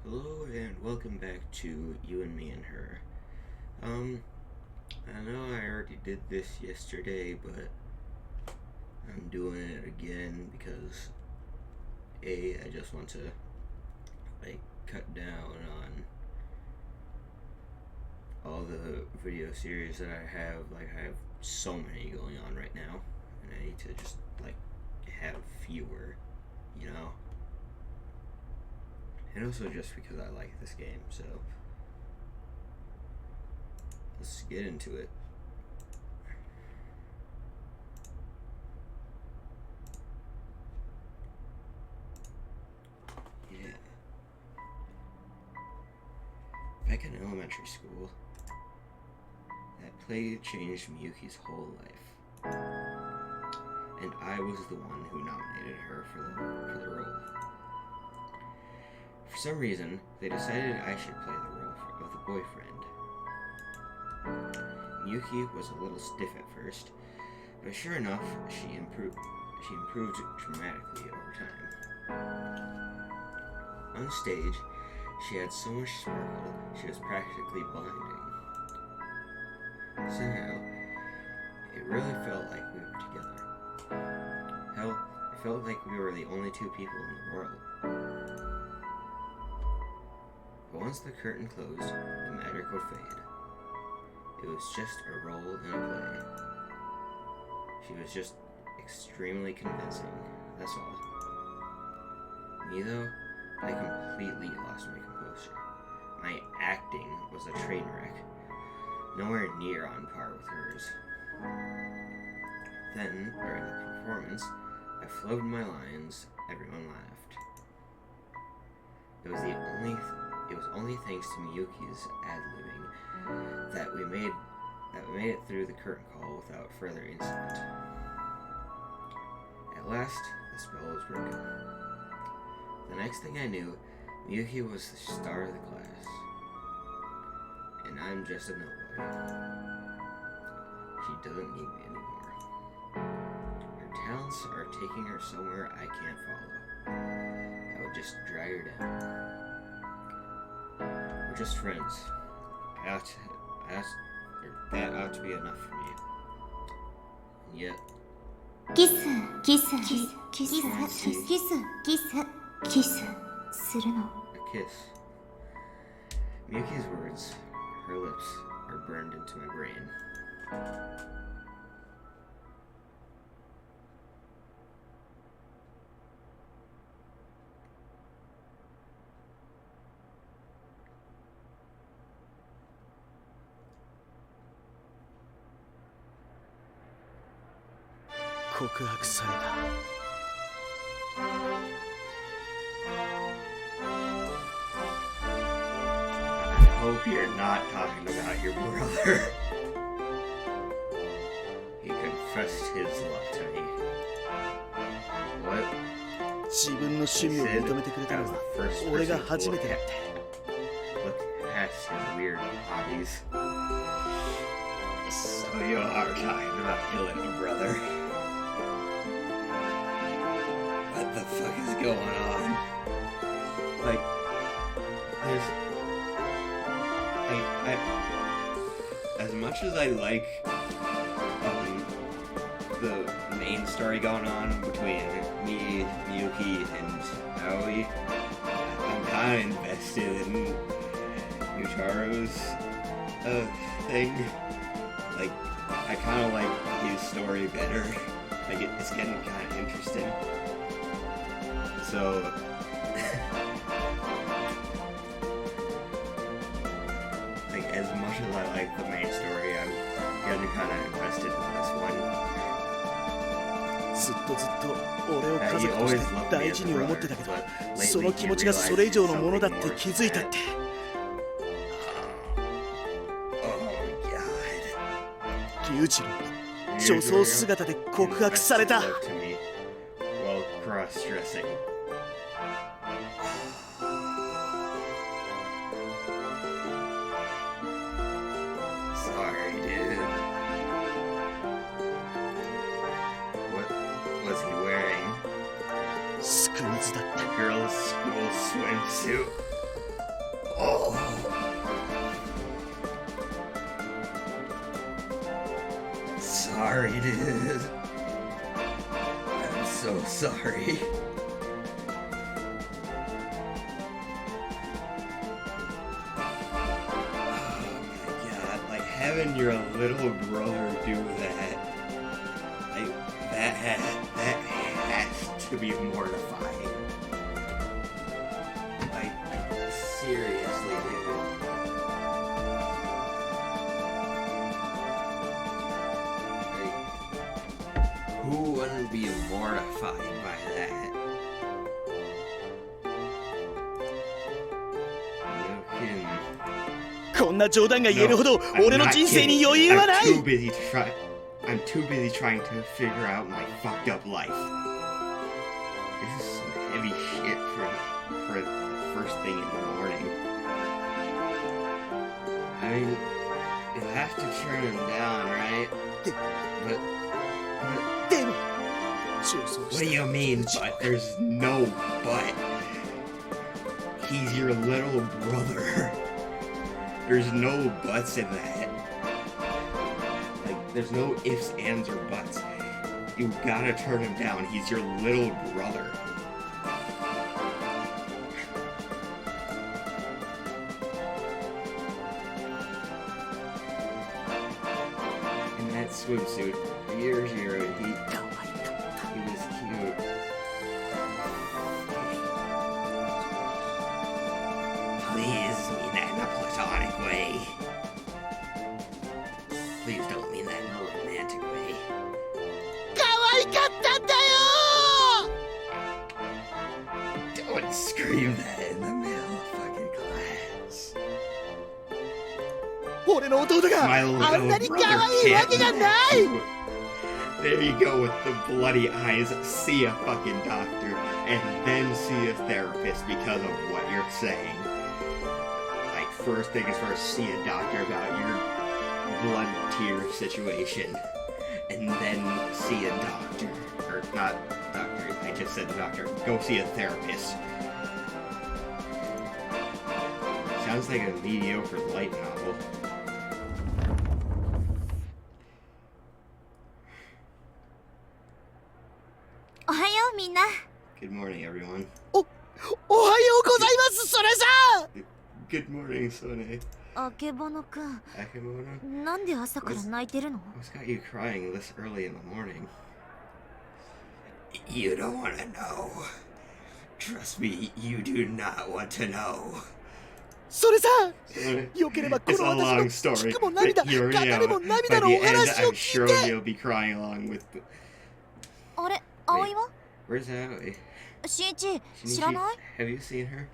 Hello and welcome back to You and Me and Her. I know I already did this yesterday, but I'm doing it again because I just want to cut down on all the video series that I have. I have so many going on right now, and I need to just have fewer, you know? And also just because I like this game, so let's get into it. Yeah. Back in elementary school, that play changed Miyuki's whole life. And I was the one who nominated her for the role. For some reason, they decided I should play the role of the boyfriend. Miyuki was a little stiff at first, but sure enough, she improved dramatically over time. On stage, she had so much sparkle, she was practically blinding. Somehow, it really felt like we were together. Hell, it felt like we were the only two people in the world. But once the curtain closed, the magic would fade. It was just a role in a play. She was just extremely convincing, that's all. Me though, I completely lost my composure. My acting was a train wreck, nowhere near on par with hers. Then, during the performance, I flowed my lines, everyone laughed. It was only thanks to Miyuki's ad-libbing that we made it through the curtain call without further incident. At last, the spell was broken. The next thing I knew, Miyuki was the star of the class, and I'm just a nobody. She doesn't need me anymore. Her talents are taking her somewhere I can't follow. I would just drag her down. We're just friends. That ought to be enough for me. And yet, キスキスキスキスキスキスキスキスするの a kiss. Miyuki's words, her lips, are burned into my brain. I hope you're not talking about your brother. He confessed his love to me. What? 自分の趣味を認めてくれたのは俺が初めてだって。 Look past his weird hobbies. So you are talking about killing a brother. What the fuck is going on? As much as I like the main story going on between me, Miyuki, and Aoi, I'm kind of invested in Yutaro's thing. I kind of like his story better. It's getting kind of interesting. So, as much as I like the main story, I'm getting kind of invested in this one. ずっと俺を家族として大事に思ってたけど、その気持ちがそれ以上のものだって気づいたって。龍二郎は女装姿で告白された。 Sorry, dude. What was he wearing? スクーズだって。 Girls' school swimsuit. sorry, dude. I'm so sorry. Having your little brother do that, like, that has to be mortifying. Like, seriously, dude. Like, who wouldn't be mortified by that? No kidding. こんな冗談が言えるほど俺の人生に余裕はない。 I'm too busy trying to figure out my fucked up life. This is some heavy shit for the first thing in the morning. I mean, you'll have to turn him down, right? But what do you mean, but? There's no but. He's your little brother. There's no buts in that. Like, there's no ifs, ands, or buts. You gotta turn him down. He's your little brother. In that swimsuit, years ago, he was cute. Please mean that in a platonic way. Please don't mean that in a romantic way. 可愛かったんだよ Don't scream that in the middle of fucking class. 俺の弟が My あん little なに可 brother 愛いわけ can't がない There you go with the bloody eyes. See a fucking doctor and then see a therapist because of what you're saying. Like, first thing is first, see a doctor about your blood tear situation. And then see a doctor. Or not doctor, I just said doctor. Go see a therapist. Sounds like a mediocre light novel. Good morning, everyone. おはようございますそれさん Good morning, Sone. あけぼのくん、 Akimono? なんで朝から泣いてるの？ What's got you crying this early in the morning? You don't want to know. Trust me, you do not want to know. それさ Sone, よければこ it's の a 私 long の story. 聞くも But 涙 hear 語 me りも out. 涙 By の the お end, 話を I'm 聞 sure いて you'll be crying along with... あれ、葵は？ Where's Aoi? しんいち、 Shinichi, 知らない？ Have you seen her?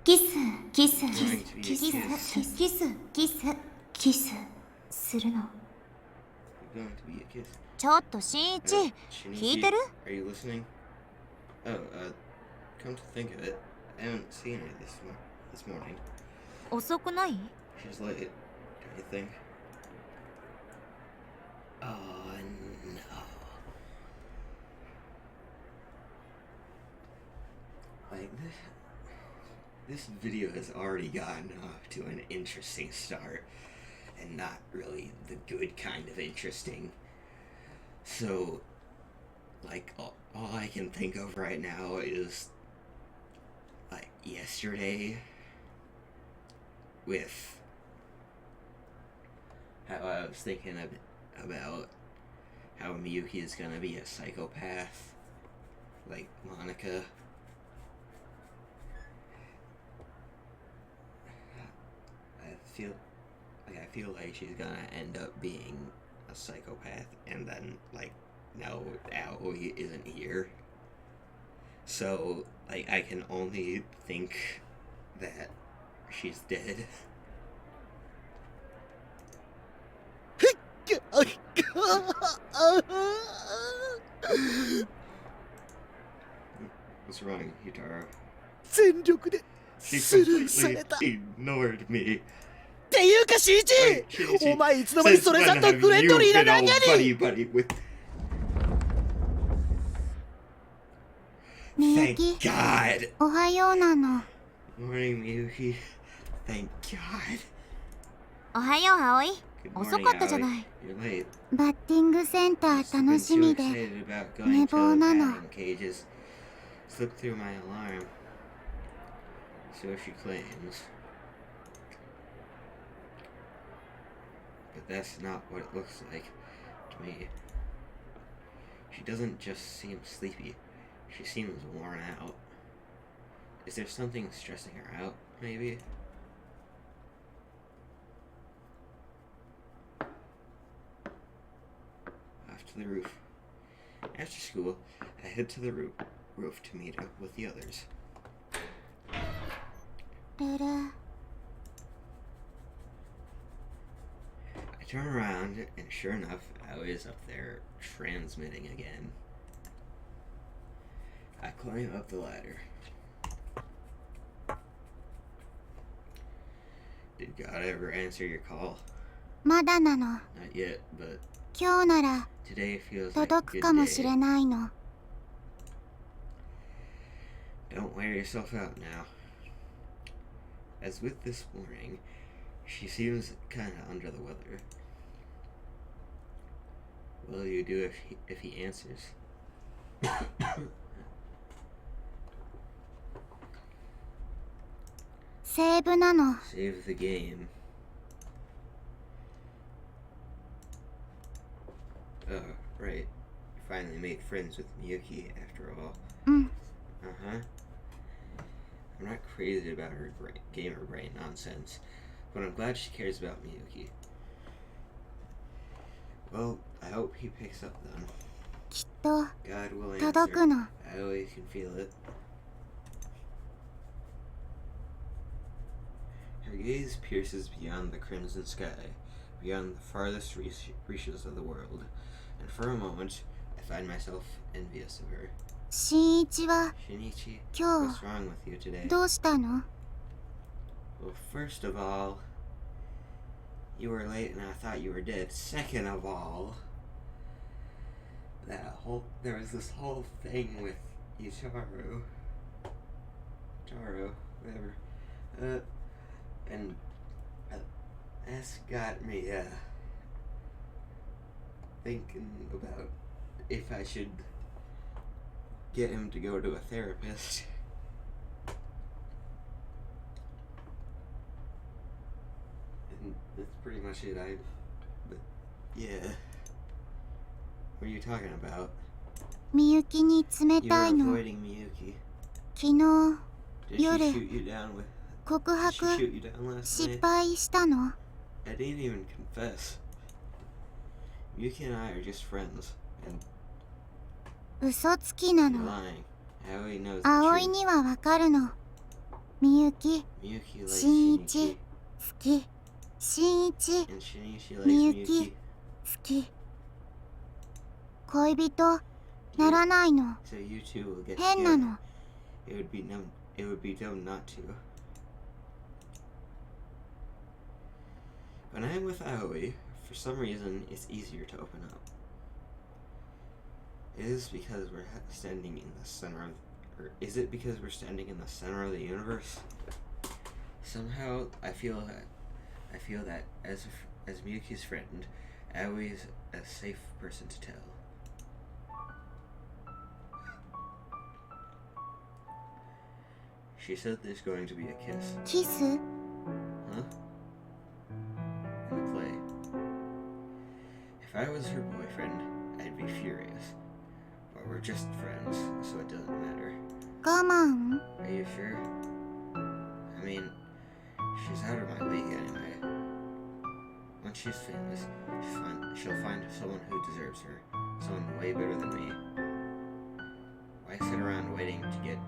キス、キス、キス、キス、キス、キス、キス、キスするの。 Going to be a kiss. ちょっとしんいち、 Shinichi, 聞いてる？ Are you listening? Oh, come to think of it, I haven't seen her this morning. 遅くない？ She's late, don't you think? Oh, no. Like, this video has already gotten off to an interesting start, and not really the good kind of interesting. So, like, all I can think of right now is, like, yesterday, with how I was thinking about how Miyuki is gonna be a psychopath, like Monica. I feel like she's gonna end up being a psychopath, and then, like, now Aoi isn't here. So, like, I can only think that she's dead. What's wrong, Yutaro? 全力で She スルーされた completely ignored me. っていうかしんいち Shinichi, お前いつの間に since それ when さんと have フレン you ドリーな been 仲 all に buddy with... みゆ Thank き、 God! おはようなの。 Morning, Miyuki. Thank God. おはよう葵。 Good 遅 morning, かったじゃ Aoi. ない。 You're late. バッティングセンター Must have 楽 been し too みで excited about 寝 going to 坊 the なの。 batting cages. Slipped through my alarm. So she claims. But that's not what it looks like to me. She doesn't just seem sleepy. She seems worn out. Is there something stressing her out, maybe? Off to the roof. After school, I head to the roof to meet up with the others. ルル I turn around, and sure enough, Aoi is up there, transmitting again. I climb up the ladder. Did God ever answer your call? まだなの。 Not yet, but 今日なら today feels like a 届く good かもしれ day. ないの。 Don't wear yourself out now. As with this morning, she seems kinda under the weather. What will you do if he answers? セーブなの。 Save the game. Right. You finally made friends with Miyuki after all. うん。 Uh-huh. I'm not crazy about her gamer brain nonsense, but I'm glad she cares about Miyuki. Well, I hope he picks up then. きっと God will 届く answer. の。 I always can feel it. Her gaze pierces beyond the crimson sky, beyond the farthest reaches of the world, and for a moment, I find myself envious of her. 新一は Shinichi, 今 what's 日 wrong with you today? どうしたの？ Well, first of all, you were late and I thought you were dead. Second of all, there was this whole thing with Taro, whatever. And that's got me thinking about if I should get him to go to a therapist. And that's pretty much it. But yeah. What are you talking about? みゆきに冷 You た were いの。 avoiding Miyuki. 昨日 Did she Yuri. shoot you down with? 告 Did she 白 shoot you down last 失 night? 敗したの。 I didn't even confess. Miyuki and I are just friends, and 嘘つきな you're の。 lying. Aoi knows the 葵 truth. にはわかるの。みゆき Miyuki likes 新一 Shinichi, 好き。新一 and Shinichi likes Miyuki. Miyuki. 好き。恋人ならないの。 So you two will get 変な together. の。 It would be dumb not to. When I'm with Aoi, for some reason, it's easier to open up. Is it because we're standing in the center of the universe? Somehow, I feel that as Miyuki's friend, Aoi is a safe person to tell. She said there's going to be a kiss. キス Huh? In the play. If I was her boyfriend, I'd be furious. But we're just friends, so it doesn't matter. 我慢 Are you sure? I mean, she's out of my league anyway. Once she's famous, she'll find someone who deserves her. Someone way better than me. Why sit around waiting to get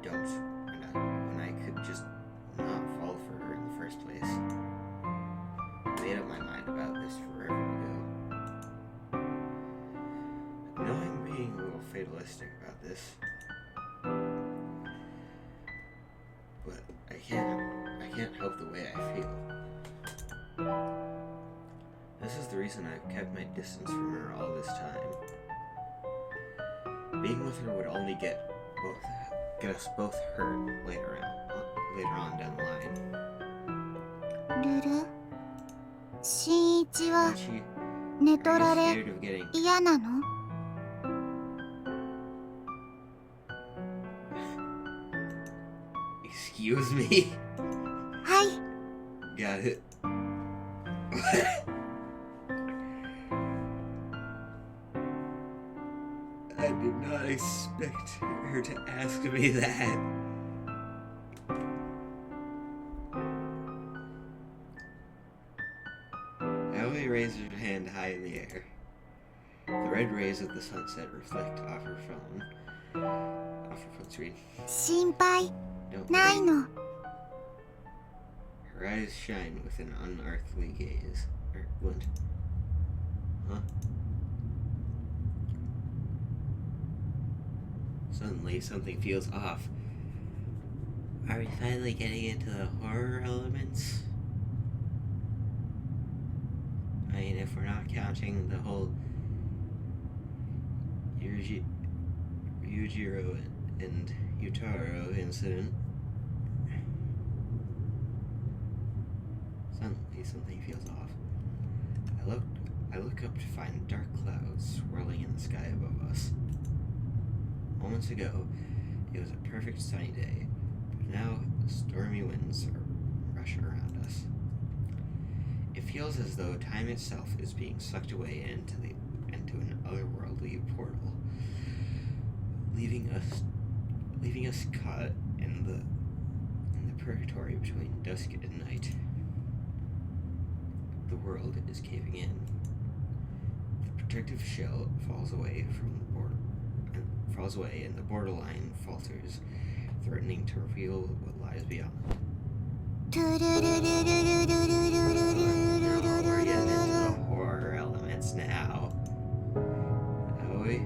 dumped when I could just not fall for her in the first place? I made up my mind about this forever ago. I know I'm being a little fatalistic about this, but I can't help the way I feel. This is the reason I've kept my distance from her all this time. Being with her would only get us both hurt later on down the line. ルル新一は She, 寝 are 取 you られ scared of getting 嫌なの？ Excuse me? はい。 Got it. I did not expect her to ask me that. Aoi raised her hand high in the air. The red rays of the sunset reflect off her phone screen. 心配 Don't ない worry. の。 Her eyes shine with an unearthly gaze. Glint. Huh? Suddenly, something feels off. Are we finally getting into the horror elements? I mean, if we're not counting the whole Yujiro and Yutaro incident. Suddenly, something feels off. I look up to find dark clouds swirling in the sky above us. Moments ago, it was a perfect sunny day, but now stormy winds rush around us. It feels as though time itself is being sucked away into an otherworldly portal, leaving us caught in the purgatory between dusk and night. The world is caving in. The protective shell falls away and the borderline falters, threatening to reveal what lies beyond. トゥルルルルルルルルルルル We're getting into the horror elements now. Aoi?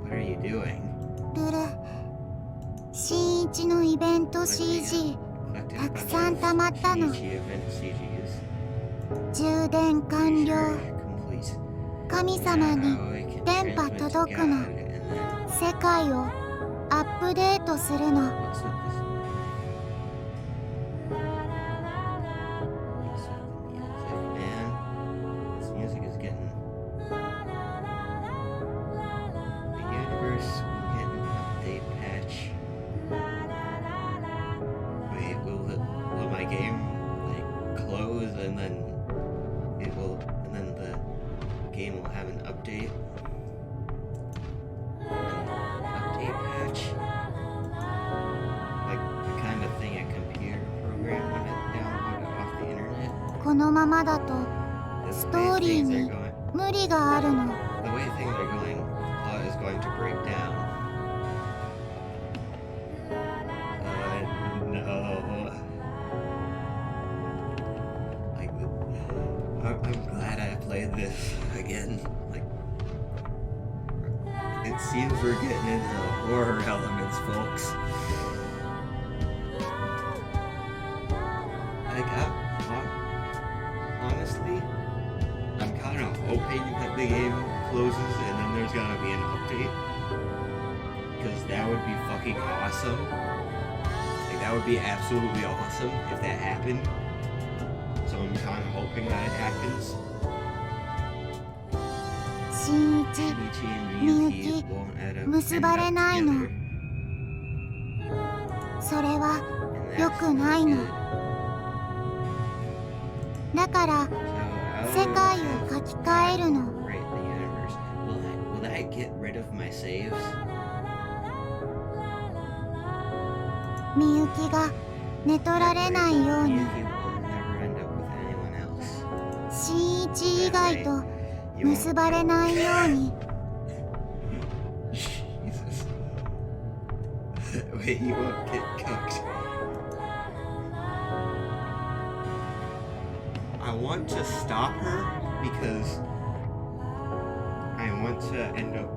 What are you doing? ルル。新一のイベント CG Collected た a く bunch さん of 溜まったの。 Shinichi event CGs. 充電完了。 Complete. 神 Now 様に Aoi can 電波 transmit to 届く God の。 and then 世界をアップデートするの。 what's with this? What's with the music, man? This music is getting. The universe will get an update patch. Wait, will my game like close and then the game will have an update? Update patch? Like the kind of thing a computer program when it downloaded off the internet? このままだと The ス way トーリー things are に going, 無理があるの。 the way things are going, the plot is going to break down. No. Like, I'm glad I played this again. Like, it seems we're getting into the horror elements, folks. Like, honestly, I'm kind of hoping that the game closes and then there's gonna be an update. Because that would be fucking awesome. Like, that would be absolutely awesome if that happened. So I'm kind of hoping that it happens. 新一 Shinichi and Miyuki, Miyuki won't end up 結ばれないの。 together. それは And 良 that's くない not の。 good. だから So, 世界を I'll 書き換えるの。 rewrite the universe. Will I get rid of my saves? みゆきが寝取られないように Miyuki will never end up with anyone else. 新一以外と You won't 結ばれないように。 Jesus. Wait, you won't get cooked. I want to stop her because I want to end up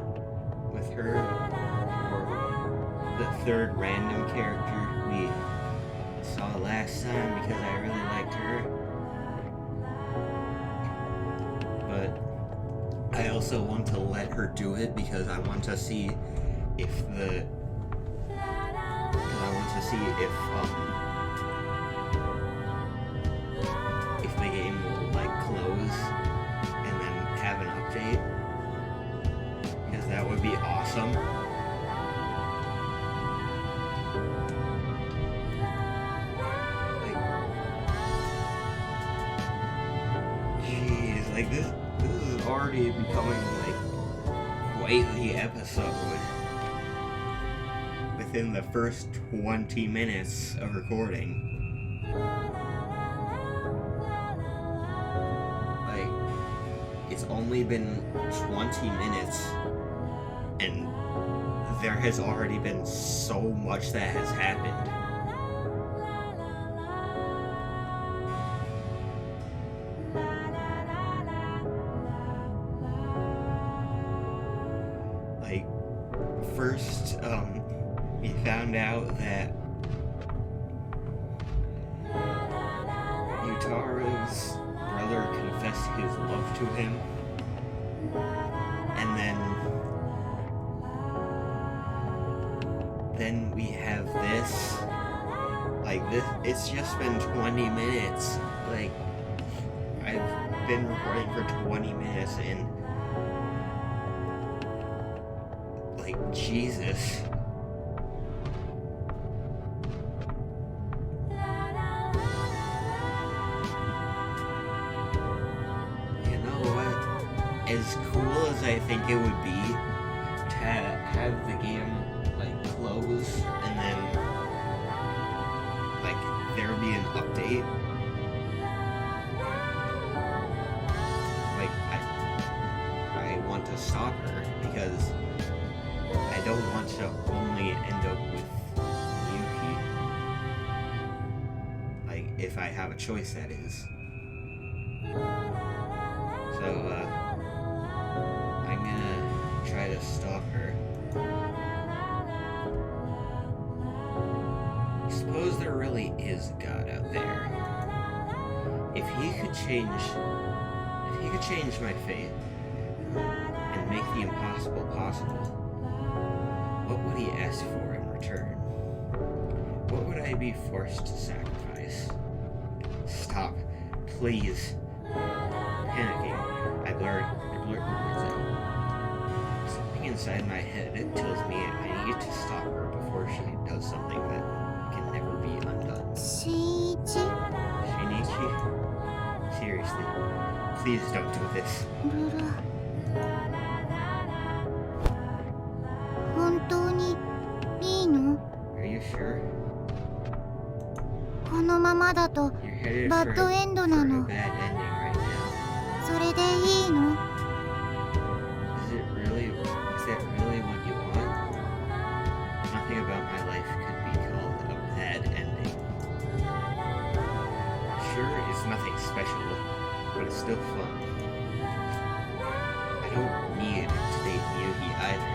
with her or the third random character we saw last time because I really liked her. But I also want to let her do it because I want to see if the game will like awesome. Jeez, like this is already becoming like quite the episode within the first 20 minutes of recording. Like, it's only been 20 minutes and there has already been so much that has happened. First, we found out that Yutaro's brother confessed his love to him, and then we have this. Like this, it's just been 20 minutes. Like I've been recording for 20 minutes and. Jesus. You know what? As cool as I think it would be to have the game like close and then like there be an update. Like I want to stop her because I don't want to only end up with Yuki. Like, if I have a choice, that is. So, I'm gonna try to stop her. Suppose there really is a God out there. If he could change my fate and make the impossible possible, what would he ask for in return? What would I be forced to sacrifice? Stop, please. Panicking, I blurt the words out. Something inside my head tells me I need to stop her before she does something that can never be undone. Shinichi? Shinichi? Seriously, please don't do this. Ruru. 本当にいいの? Are you sure? このままだと You're headed バッドエンドな for a の。 bad ending right now. それでいいの? Is that really what you want? Nothing about my life could be called a bad ending. Sure, it's nothing special, but it's still fun. I don't need to date Yuki either.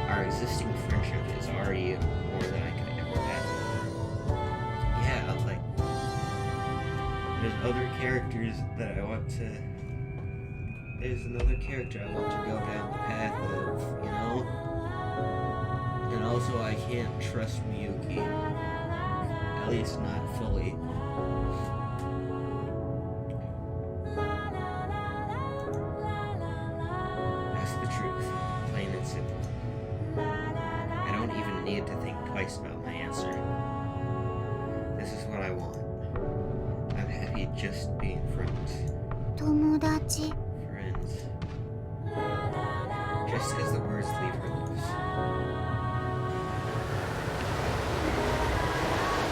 Our existing friendship is already more than I could ever imagine. Yeah, like, there's other characters that I want to... There's another character I want to go down the path of, you know? And also, I can't trust Miyuki. At least not fully. That's the truth. Plain and simple. I don't even need to think twice about my answer. This is what I want. I'm happy just being friends. 友達 Friends. Just as the words leave her lips.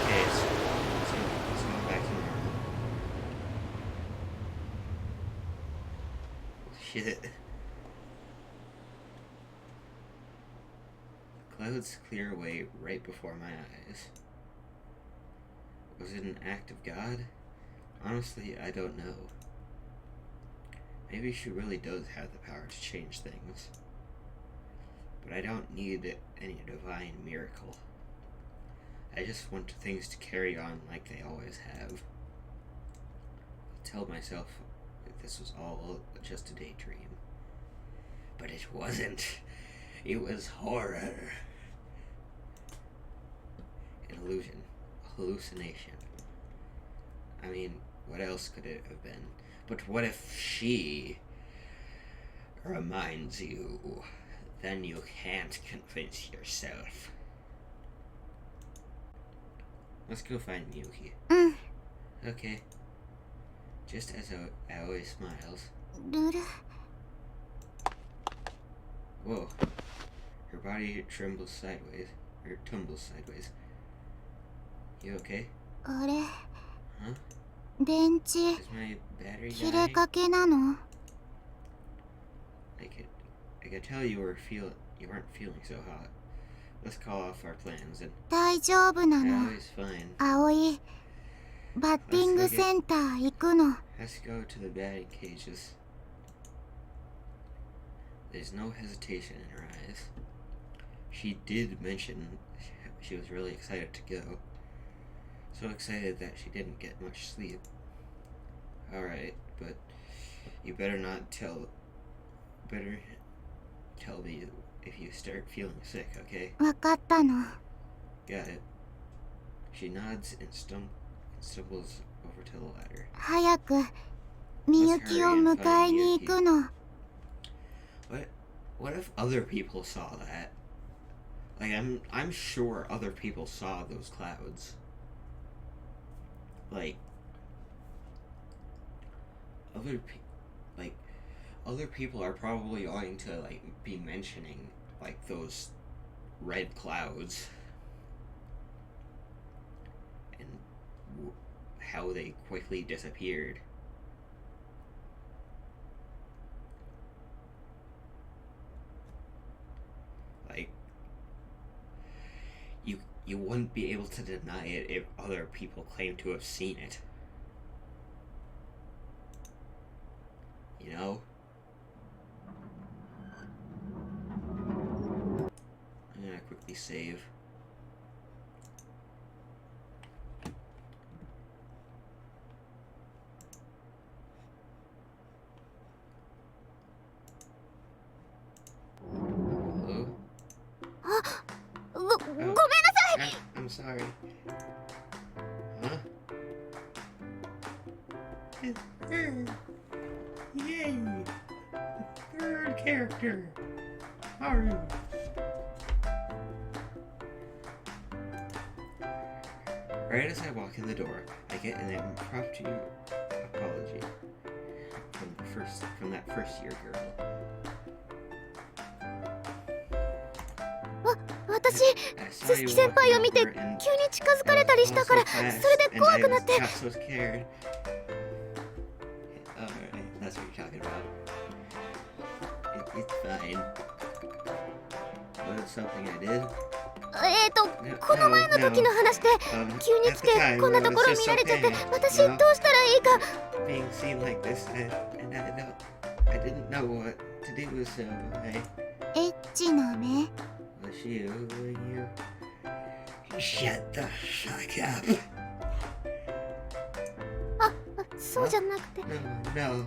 Okay, so let's go back to normal. Shit. The clouds clear away right before my eyes. Was it an act of God? Honestly, I don't know. Maybe she really does have the power to change things. But I don't need any divine miracle. I just want things to carry on like they always have. I tell myself that this was all just a daydream. But it wasn't. It was horror. An illusion. A hallucination. I mean, what else could it have been? But what if she reminds you then you can't convince yourself. Let's go find Miyuki. うん Okay. Just as Aoi smiles. ルル Whoa. Her body trembles sideways. Or tumbles sideways. You okay? あれ Huh? 電池 Is my battery 切れ dying? かけなの I could tell you weren't feeling so hot. Let's call off our plans and 大丈夫なの Aoi's fine. 葵バッティングセンター行くの Let's go to the batting cages. There's no hesitation in her eyes. She did mention she was really excited to go. So excited that she didn't get much sleep. Alright, but you better tell me if you start feeling sick, okay? わかったの Got it. She nods and stumbles over to the ladder. 早くみゆきを迎えに行くの What if other people saw that? Like I'm sure other people saw those clouds. Like other people are probably going to like be mentioning like those red clouds and how they quickly disappeared. Like you wouldn't be able to deny it if other people claim to have seen it. You know? I'm gonna quickly save. Hello? ごめんなさい I'm sorry. Huh? It's her. Yay! Third character. Haru. Right as I walk in the door, I get an impromptu apology from that first year girl. 私 I す saw す you き先輩を見て walking 急 over に and 近づかれたりしたから I was それ so で怖くなって fast and I got so scared. Alright, that's what you're talking about. It's fine. Was something I did? この前の時の話で 急に来てこんなところ見られちゃって私どうしたらいいか Being seen like this, and I didn't know what to do, so I エッチな目 was you. Shut the fuck up. そうじゃなくて No.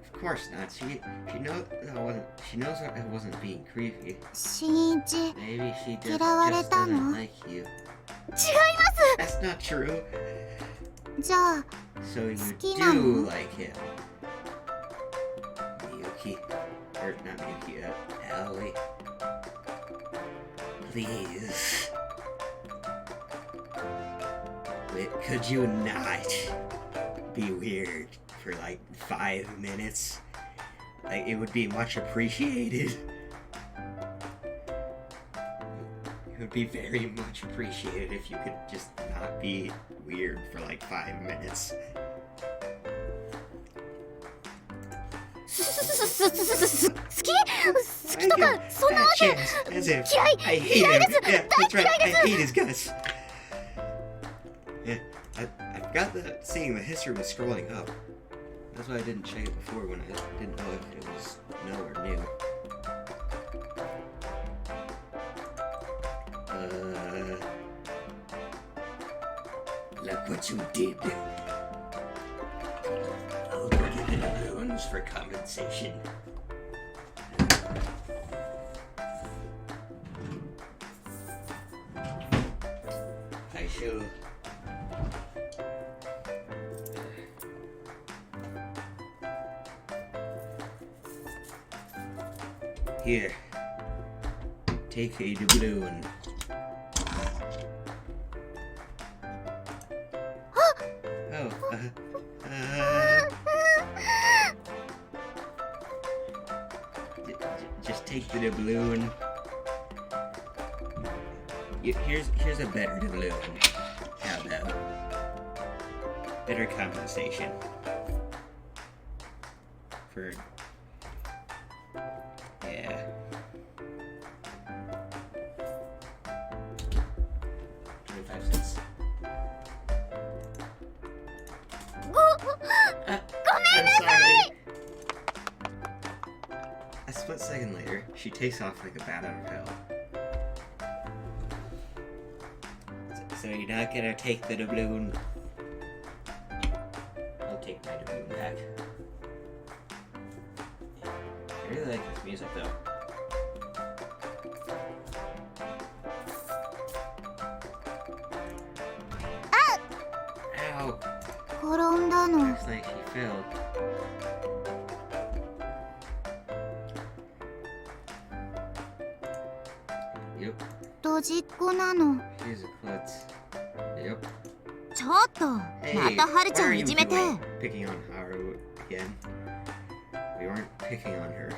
Of course not. She knows I wasn't being creepy. 新一 Maybe she just 嫌われたの doesn't like you. 違い That's not true. ますじゃあ So you 好きなの do like him. Miyuki. Or not Miyuki, Aoi. Please. Wait, could you not be weird for like 5 minutes? Like, it would be much appreciated. It would be very much appreciated if you could just not be weird for like 5 minutes. 好きとかそんなわけ As if 嫌い I hate him. Yeah, that's right. I hate his guts. Yeah, I forgot that seeing the history was scrolling up. That's why I didn't check it before when I didn't know if it was no or new. Look what you did. I'll put it in the ruins for compensation. I shall. Here. Take a doubloon. Oh, just take the doubloon. Here's a better doubloon. How about better compensation for yeah. 25 cents. I'm sorry. A split second later, she takes off like a bat out of hell. So you're not gonna take the doubloon? I'll take my doubloon back. I really like this music though. Ow! 転んだの。 Looks like she fell. Yep, ドジっ子なの。 she's a klutz. Yep. ちょっと、ま Hey, たはるち why ゃ are ん you いじめて。 picking on Haru again? We weren't picking on her.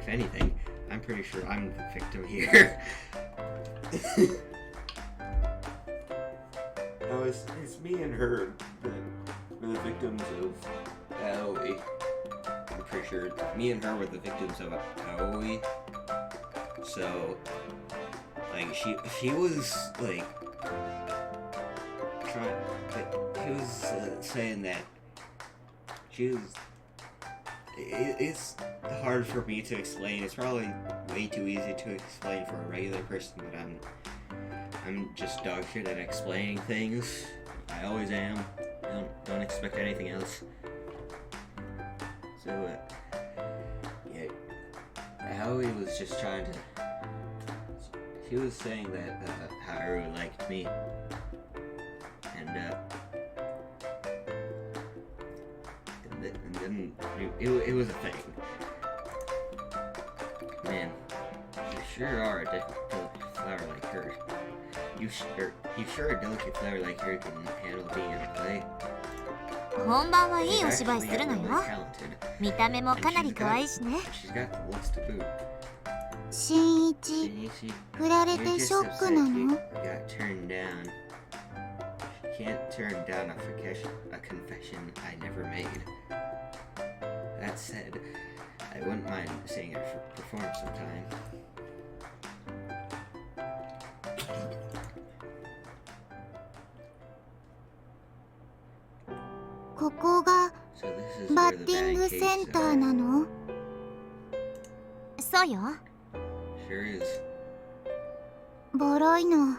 If anything, I'm pretty sure I'm the victim here. No, it's me and her that were the victims of Aoi. I'm pretty sure me and her were the victims of Aoi. So, like, she was, like, he was saying that she was, it's hard for me to explain. It's probably way too easy to explain for a regular person, but I'm just dog shit at explaining things. I always am. Don't expect anything else. So, yeah, Aoi was just trying to. She was saying that Haru liked me, and then it was a thing. Man, you sure are a delicate flower like her. You sure a delicate flower like her can handle being in a play? 本番はいいお芝居 Actually, するの really よ。 talented. 見た目もかなり可愛いしね。 She's got the looks to boot. 新一、 Shinichi, 振られ you're て just ショック upset な you の？ got turned down. She can't turn down a confession I never made. That said, I wouldn't mind seeing her perform sometime.「ここが So this is バ where ッ the ティング batting セン cages ター are. なの？そうよ。 Sure is. ボロいの。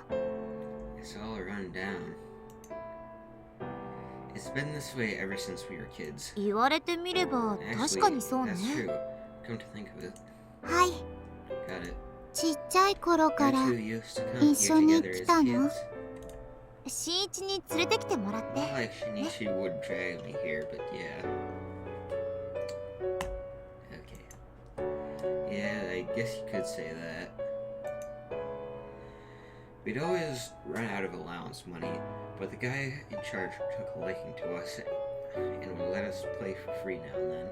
It's all run down. It's been this way ever since we were kids. 言われてみれば確か Actually, にそうね。 that's true. Come to think of it. はい、 Got it. ちっちゃい頃か You ら two used to come 一緒 here に together 来 as たの？ kids. 新一に連れてきてもらって。 Not like Shinichi would drag me here, but yeah. Okay. Yeah, I guess you could say that. We'd always run out of allowance money, but the guy in charge took a liking to us and would let us play for free now and then.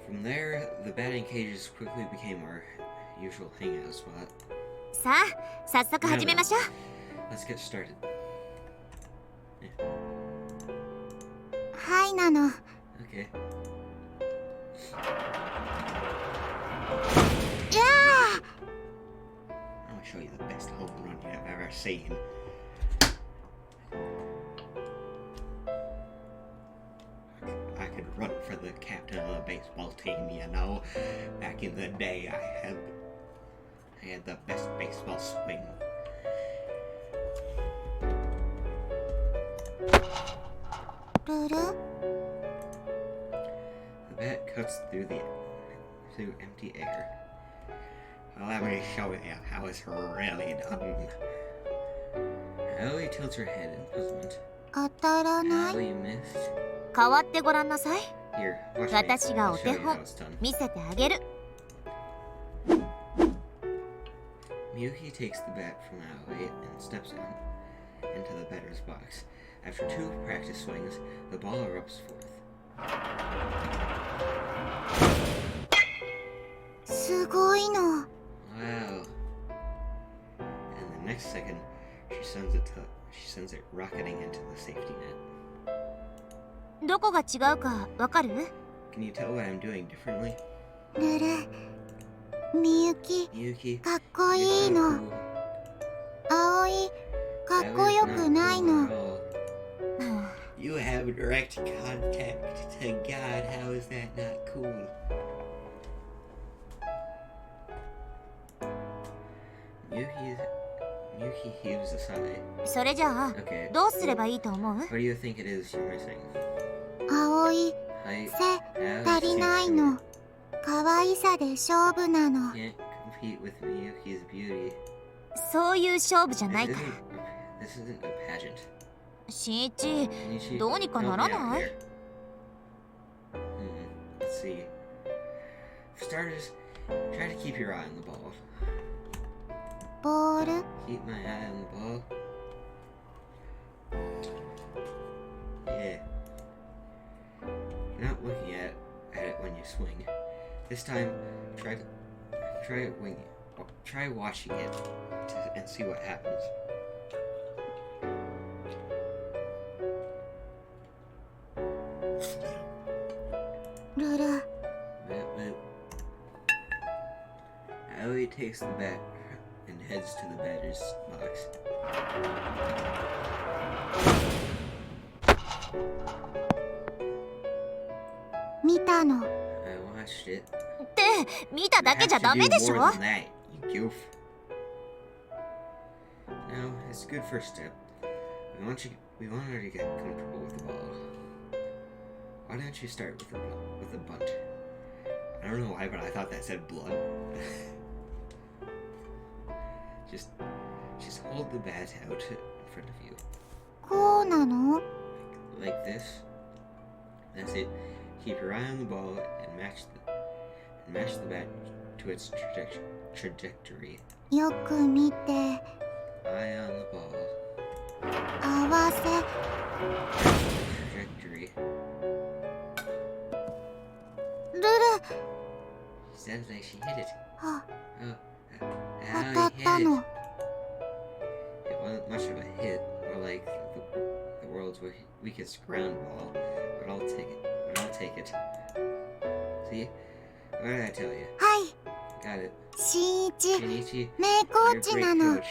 From there, the batting cages quickly became our usual hangout spot. さあ、早速始めましょう。 Let's get started. はいなの。 Okay. いや I'm gonna show you the best home run you've ever seen. I could run for the captain of the baseball team, you know. Back in the day, I had the best baseball swing. ー、ルル。 The bat cuts through empty air. Well, let me show you how it's really done. Ellie tilts her head in puzzlement. 当たらな Oh, い。 you missed. 代わってごらんなさい。 Here, watch me. 私が I'll お show 手 you how 本 it's done. 見せてあげる。 Miyuki takes the bat from Aoi and steps on into the batter's box. After 2 practice swings, the ball erupts forth. すごいの。 Wow. And the next second, she sends it rocketing into the safety net. どこが違うかわかる？ Can you tell what I'm doing differently? ルル、みゆき、 Miyuki, かっこい you're い so の。 cool. あおい、かっこ Aoi's よ not くない cool の。 at all. You have direct contact to God. How is that not cool? Miyuki heaves a sigh. それじゃあ、 Okay, どうすればいいと思う？ what do you think it is you're missing? あおい、 Height, 背 how 足り is ない too の short.。可愛さで勝負なの。 Can't compete with Miyuki's beauty. そういう勝負じゃ This ないか isn't,。this isn't a pageant. しんいち、 Shinichi, どうにかなら help me out ない？ here. Let's see. For starters, try to keep your eye on the ball. ボール、 Keep my eye on the ball. Yeah. You're not looking at it when you swing. This time, try watching it and see what happens. ルル、 Boop, boop. Aoi takes the bat and heads to the batter's box. 見たの。 I watched it. って見ただけ You じゃ have to ダメ do でしょ。 more than that, you goof. No, it's a good first step. We want her to get comfortable with the ball. Why don't you start with a bunt? I don't know why, but I thought that said blood. just hold the bat out in front of you, こうなの？ like this. That's it. Keep your eye on the ball and match the bat to its trajectory. よく見て、 Eye on the ball. 合わせ。 Trajectory. ルル、 Sounds like she hit it. あ、 Oh, 当た how っ he た hit の。 it. It wasn't much of a hit, or like the world's weakest ground ball. But I'll take it. See? What did I tell you? はい、 Got it. しんいち、 Shinichi, 名コ you're ー a チ great なの。 coach.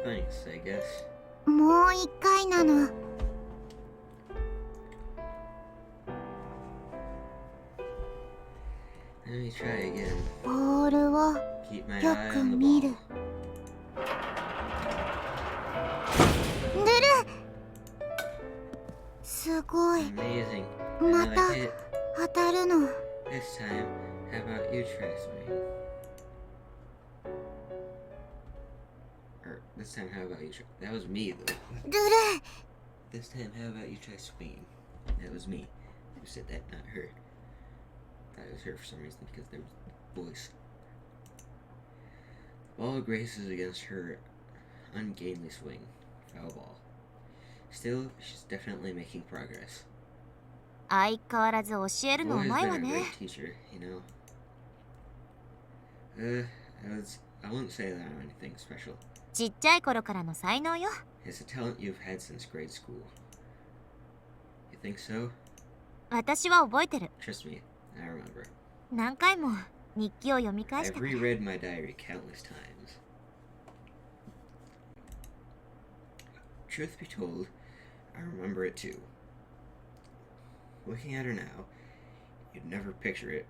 Thanks, I guess. もう一回なの。 Let me try again. ボールを Keep my よ eye く on the 見る。 ball. ルル、すごい。 Amazing. ま Another た hit. 当たるの。 This time, how about you try swinging? Or this time, how about you try? That was me though. ルル、 This time, how about you try swinging? That was me who said that, not her. Thought it was her for some reason because there was voice. Ball graces against her ungainly swing. Foul ball. Still, she's definitely making progress. 相変わらず教えるのう Always まい been わ a ね。 great teacher, you know. I wouldn't say that I'm anything special. ちっちゃい頃からの才能よ。 It's a talent you've had since grade school. You think so? 私は覚えてる。 Trust me, I remember. 何回も日記を読み返し I've た。 reread my diary countless times. Truth be told, I remember it too. Looking at her now, you'd never picture it.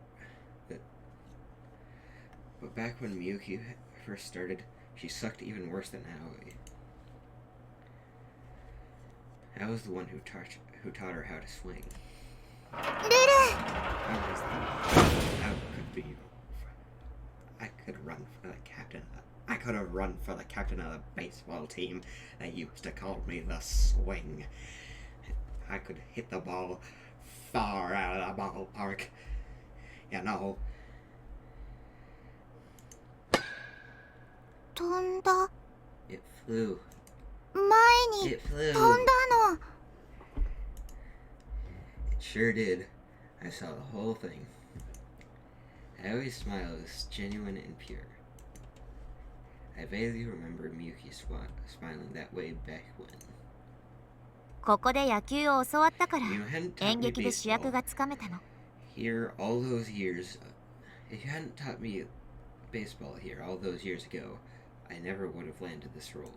But back when Miyuki first started, she sucked even worse than Aoi. I was the one who taught her how to swing. ルル、 How could be could run for the captain. I could have run for the captain of the baseball team. They used to call me the swing. I could hit the ball far out of the ballpark. You know. 飛んだ。 It flew. 前に It flew. 飛んだの。 It sure did. I saw the whole thing. I always smile as genuine and pure. I vaguely remember Miyuki smiling that way back when. ここで野球を教わったから You hadn't taught 演 me 劇で主役 baseball がつかめたの。 here all those years. If you hadn't taught me baseball here all those years ago, I never would have landed this role.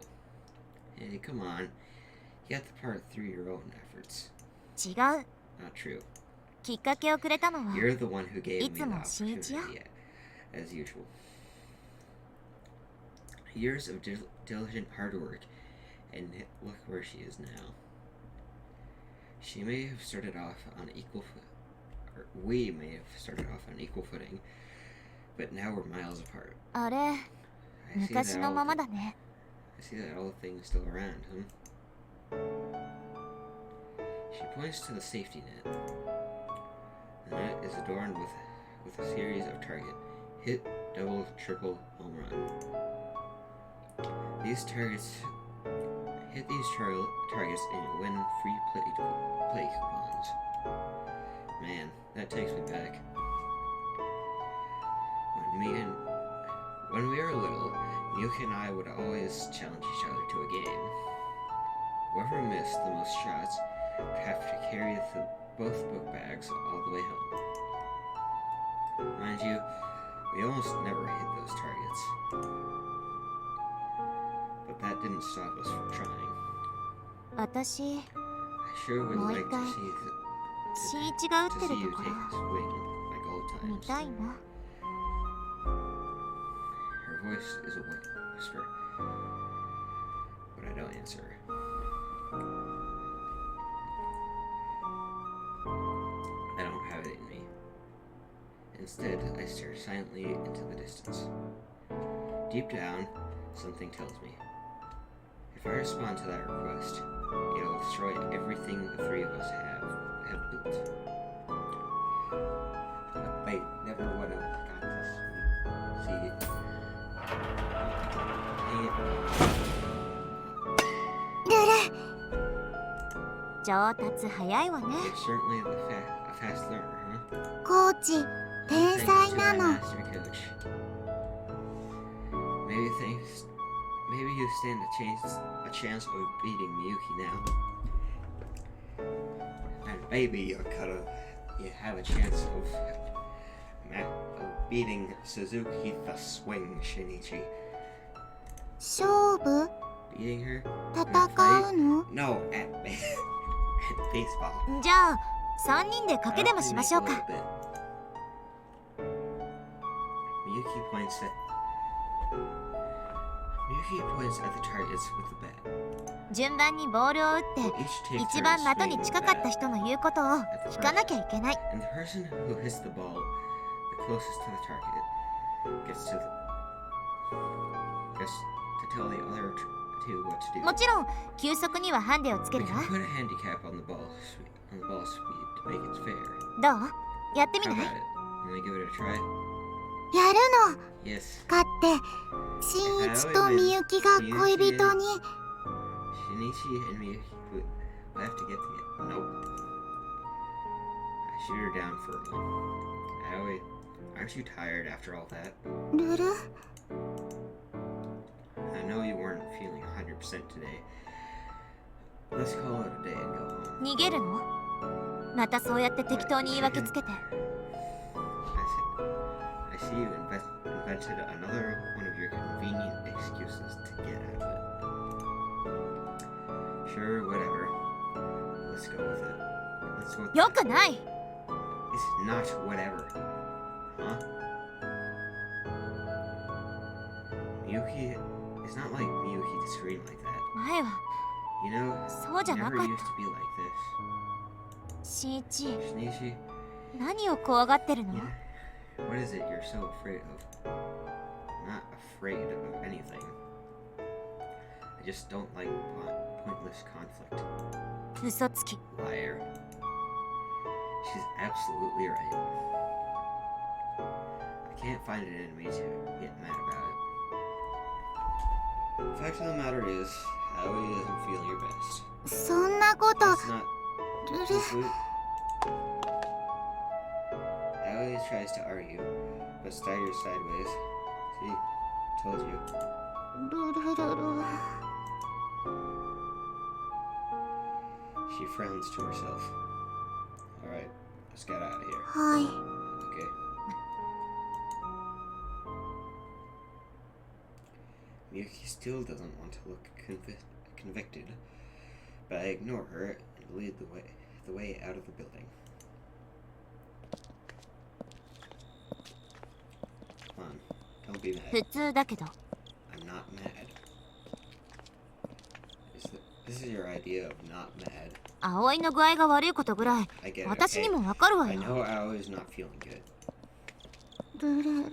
Hey, come on. You got the part through your own efforts. 違う。 Not true. きっかけをくれたのは You're the one who gave me the いつも新一よ。 opportunity, as usual. Years of diligent hard work, and look where she is now. She may have started off on or we may have started off on equal footing, but now we're miles apart. あれ、 I see 昔 that の all ままだね。 I see that all the things still around, She points to the safety net. The net is adorned with a series of target hit, double, triple, home run. These targets hit these targets and you win free play coupons. Man, that takes me back. When we were little, Miyuki and I would always challenge each other to a game. Whoever missed the most shots would have to carry both book bags all the way home. Mind you, we almost never hit those targets. But that didn't stop us from trying. 私、 I sure would like to see 新一が打って to る see you とこ take ろ a swing like old 見 times. たいな。 Her voice is a whisper, but I don't answer her. I don't have it in me. Instead, I stare silently into the distance. Deep down, something tells me. If I respond to that request, it'll destroy everything the three of us have built. But they never would have got this. See, dang it. 上達早いわね。 You're certainly a fast learner, huh? コーチ、天 Thanks 才 to な my の。 master coach. Maybe you stand a chance of beating Miyuki now. And maybe you have a chance of beating Suzuki the Swing Shinichi. 勝負 Beating her? 戦うの No, at baseball. じゃあ、3人で賭けでもしましょうか。 Miyuki points at the targets with the bat. 順番にボールを打って Each takes 一 turns 番的に swinging the 近かった bat. 人の言うことを聞かなきゃいけない。 And the person who hits the ball the closest to the target gets to tell the other two what to do. もちろん球速にはハンデをつけ We る can わ。 put a handicap on the ball speed to make it fair. どう？やってみ How な about い？ it? Wanna give it a try? やるの。 Yes. 勝って新一とみゆきが恋人に。 Shinichi and Miyuki will have to get together. Nope. I shoot her down firmly. Aren't you tired after all that? ルル I know you weren't feeling 100% today. Let's call it a day and go home. 逃げるの？またそうやって適当に言い訳つけて。 I see you invented another one of your convenient excuses to get out of it. Sure, whatever. Let's go with it. That's what. よくない。 It's not whatever. Huh? Miyuki. It's not like Miyuki to scream like that. 前は You know, そうじゃ you な never かっ used to た。 be like this. 新一、 Shinichi, 何を怖がってるの？ what is it you're so afraid of? I'm not afraid of anything. I just don't like pointless conflict. 嘘つき。 Liar. She's absolutely right. I can't find it in me to get mad about it. The fact of the matter is, Aoi isn't feeling her best. そんなこと。 It's not ルル too sweet. Aoi tries to argue, but staggers sideways. See? Told you. ルルルル。 She frowns to herself. Alright, let's get out of here. はい。 Okay. Miyuki still doesn't want to look convicted, but I ignore her and lead the way out of the building. Come on, don't be 普 mad. 通だけど。 I'm not mad. This is your idea of not mad. 葵の具合が悪いことぐらい I get it. 私 Okay? にもわかるわ I よ。 know Aoi's not feeling good. ルル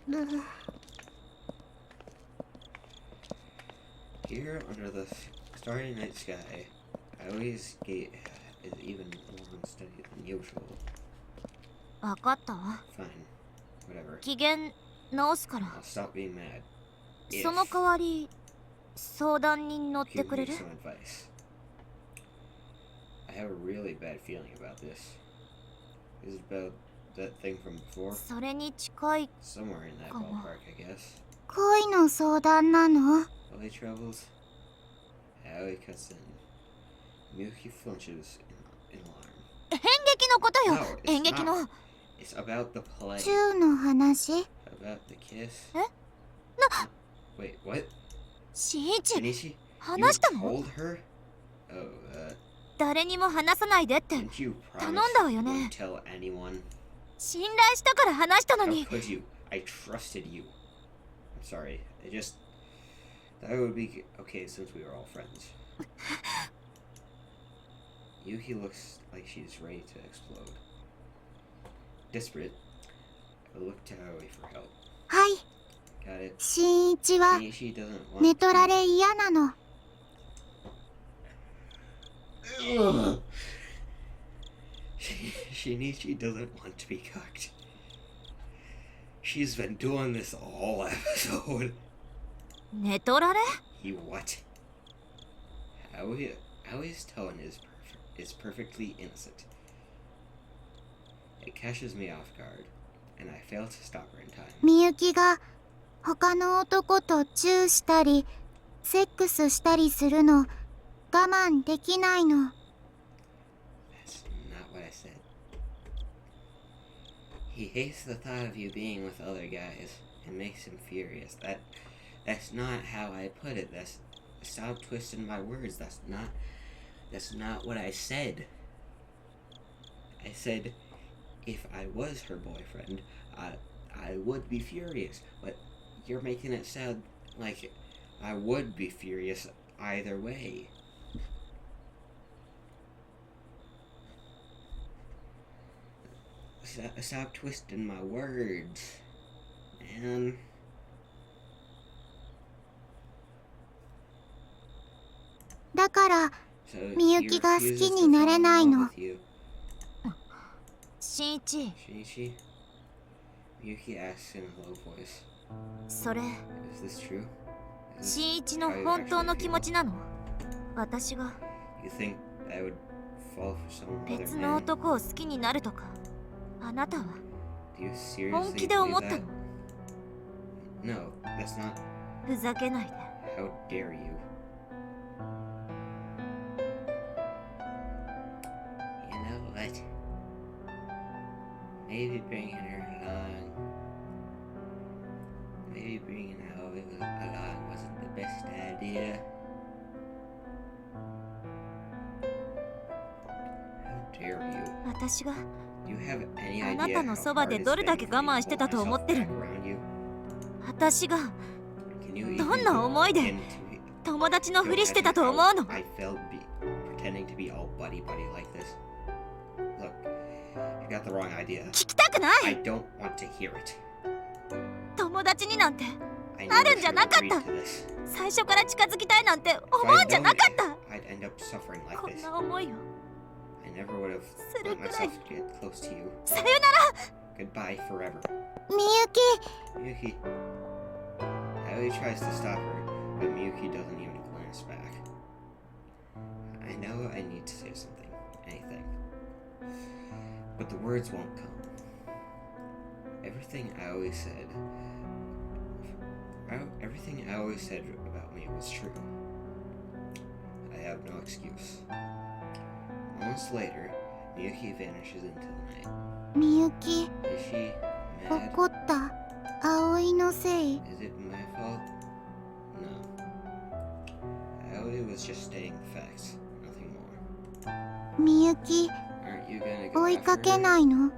ルル。 Here under the starry night sky, Aoi's gait is even more unsteady than usual. わかったわ。 Fine. Whatever. 機嫌直すから。 I'll stop being mad. その代わり相談に乗ってくれ Give る me some advice. I have a really bad feeling about this. Is it about that thing from before? それに近い。 Somewhere in that Come on. ballpark, I guess. 恋の相談なの？ Holy troubles? Aoi cuts in. Miyuki flinches in alarm. 演劇のことよ。 No, it's 演劇の。 not. It's about the play. チューの話？ About the kiss. え？ Wait, what? しんいち、 Shinichi? 話した You の？ told her? Oh, 誰にも話さないでって。 didn't you 頼ん promise だわよ you ね。 wouldn't tell anyone? 信頼したから話したの How に。 could you? I trusted you. I'm sorry. That would be okay since we were all friends. Yuki looks like she's ready to explode. Desperate, I look to Aoi for help. はい。 Got it. しんいちは Shinichi doesn't want 寝取ら to. れ嫌なの。 Ugh. Shinichi doesn't want to be cooked. She's been doing this all episode. 寝取られ？ You what? Aoi's tone is perfectly innocent. It catches me off guard, and I fail to stop her in time. みゆきが他の男とチューしたりセックスしたりするの我慢できないの。 That's not what I said. He hates the thought of you being with other guys. It makes him furious. That's not how I put it. Stop twisting my words. That's not what I said. I said if I was her boyfriend, I would be furious. But you're making it sound like I would be furious either way. Stop twisting my words, man. だから So みゆ he きが好 refuses き to になれ fall in ない love の。 with you. しんいち、 Shinichi? Miyuki asks in a low voice. それ Is this true? Is this しんいちの how you 本当 actually の気 feel? 持ちなの？私が You think I would fall for some other 別の man? 男を好きになるとかあなたは Do you 本 seriously 気で思 believe ったの？ that? No, that's not. ふざけないで。 How dare you? You know what? Maybe bringing her along. Maybe bringing Aoi along wasn't the best idea. How dare you? 私が Do you have any あな idea たの how そば hard で it's どれだ been け for 我 me 慢 to して hold たと思 myself ってる back の？ around you? 私が Can you ど even んな思いで begin to 友達のふりしてたと思うの？ I felt pretending to be all buddy like this. Look, you got the wrong idea. 聞きたくない。 I don't want to hear it. 友達になんて I な never るんじゃ should な have かっ agreed た。 to this. 最初から近づきたいなんて If 思うん I'd じゃ known なかっ it, た。 I'd end up suffering like こん this. な思いを I never would have する let くらい myself get close to you. さよなら。 Goodbye forever. みゆき Miyuki. Aoi tries to stop her, but Miyuki doesn't even glance back. I know I need to say something, anything. But the words won't come. Everything Aoi said about me was true. I have no excuse. Moments later, Miyuki vanishes into the night. みゆき Is she mad? 怒った葵のせい。 Is it my fault? No. Aoi was just stating the facts, nothing more. みゆき Aren't you gonna go 追い after かけ her? ないの？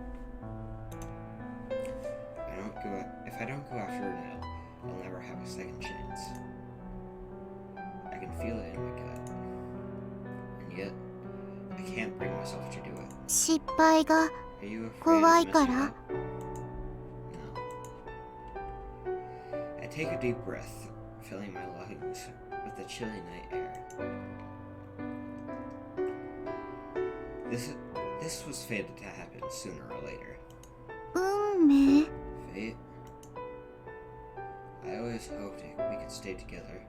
If I don't go after her now, I'll never have a second chance. I can feel it in my gut. And yet, I can't bring myself to do it. 失敗が Are you afraid 怖 of いか messing ら up? No. I take a deep breath, filling my lungs with the chilly night air. This was fated to happen sooner or later. 運命 Fate? I always hoped we could stay together.